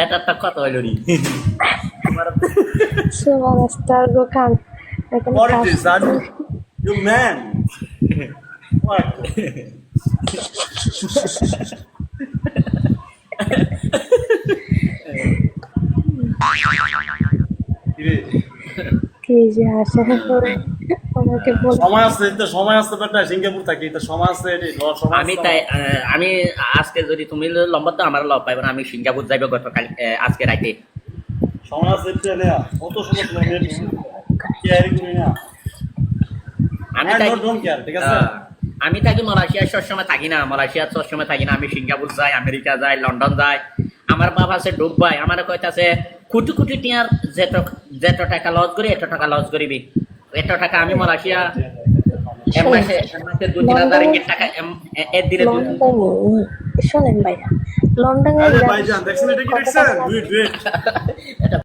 এটা একটা কথা হইল নি Superstar bukan. Bukan What it is, cast. son? You man. What? কিরে, কি যে আসে আমাকে বলে সময় আছে তো, সময় আছে বেটা, সিঙ্গাপুর থাকি তো সময় আছে, এটি সময় আমি আছে তাই আমার। আমি আজকে যদি তুমি লম্বা তো আমার লব পাইব না আমি সিঙ্গাপুর যাইব গতকাল আজকে রাতে সময় আছে একটু এনে অত সময় তোমার নেট কেয়ারি করি না। আমি I তাই don't care, ঠিক আছে? আমি থাকি মালয়েশিয়া সবসময় থাকি না, মালয়েশিয়া সবসময় থাকি না, আমি সিঙ্গাপুর যাই, আমেরিকা যাই, লন্ডন যাই। আমার বাবা আছে ডুবাই, আমার কইতাছে কোটি কোটি টিয়ার যেত টাকা লস করি এত টাকা লস করিবি, এত টাকা আমি মালয়েশিয়া এর মাসে 2-3 হাজার রিঙ্গিত টাকা এর দিলে লন্ডনে শোনেন ভাইয়া লন্ডনে আরে ভাইজান দেখছেন, এটা কি দেখছেন? ডুইট এটা